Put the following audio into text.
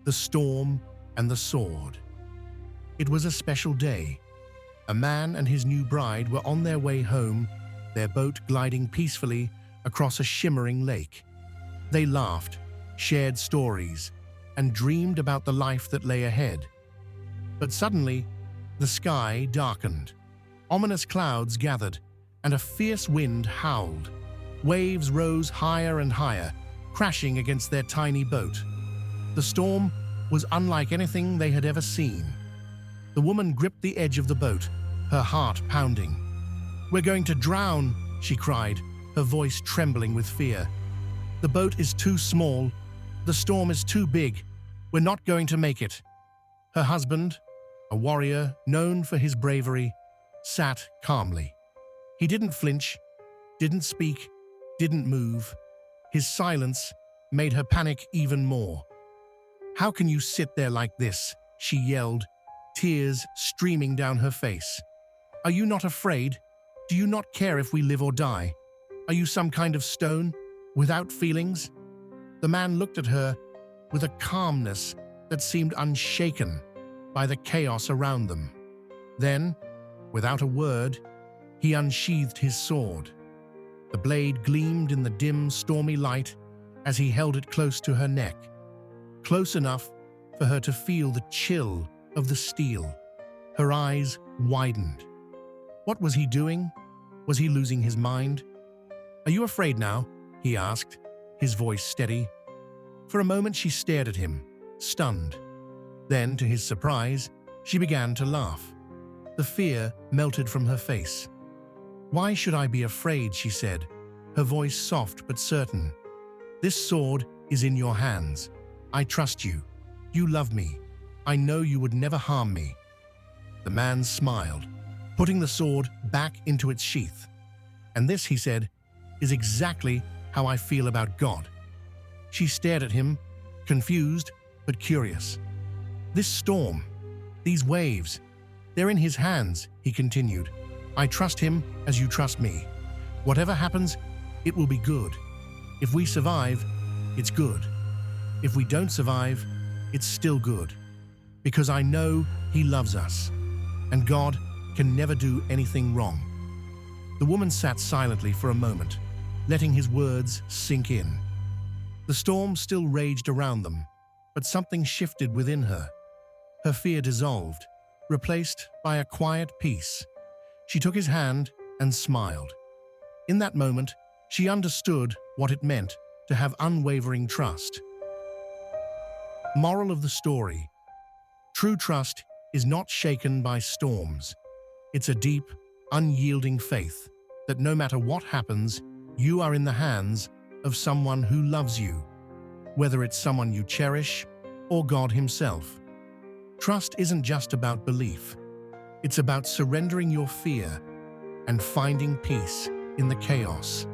the storm, and the sword. It was a special day. A man and his new bride were on their way home, their boat gliding peacefully across a shimmering lake. They laughed, shared stories, and dreamed about the life that lay ahead. But suddenly, the sky darkened. Ominous clouds gathered, and a fierce wind howled. Waves rose higher and higher, crashing against their tiny boat. The storm was unlike anything they had ever seen. The woman gripped the edge of the boat, her heart pounding. "We're going to drown," she cried, her voice trembling with fear. "The boat is too small. The storm is too big. We're not going to make it." Her husband, a warrior known for his bravery, sat calmly. He didn't flinch, didn't speak, didn't move. His silence made her panic even more. "How can you sit there like this?" she yelled, tears streaming down her face. "Are you not afraid? Do you not care if we live or die? Are you some kind of stone, without feelings?" The man looked at her with a calmness that seemed unshaken by the chaos around them. Then, without a word, he unsheathed his sword. The blade gleamed in the dim, stormy light as he held it close to her neck, close enough for her to feel the chill of the steel. Her eyes widened. What was he doing? Was he losing his mind? "Are you afraid now?" he asked, his voice steady. For a moment she stared at him, stunned. Then, to his surprise, she began to laugh. The fear melted from her face. "Why should I be afraid?" she said, her voice soft but certain. "This sword is in your hands. I trust you. You love me. I know you would never harm me." The man smiled, putting the sword back into its sheath. "And this," he said, "is exactly how I feel about God." She stared at him, confused but curious. "This storm, these waves, they're in his hands," he continued. "I trust him as you trust me. Whatever happens, it will be good. If we survive, it's good. If we don't survive, it's still good. Because I know he loves us, and God can never do anything wrong." The woman sat silently for a moment, letting his words sink in. The storm still raged around them, but something shifted within her. Her fear dissolved, replaced by a quiet peace. She took his hand and smiled. In that moment, she understood what it meant to have unwavering trust. Moral of the story: true trust is not shaken by storms. It's a deep, unyielding faith that no matter what happens, you are in the hands of someone who loves you, whether it's someone you cherish or God himself. Trust isn't just about belief. It's about surrendering your fear and finding peace in the chaos.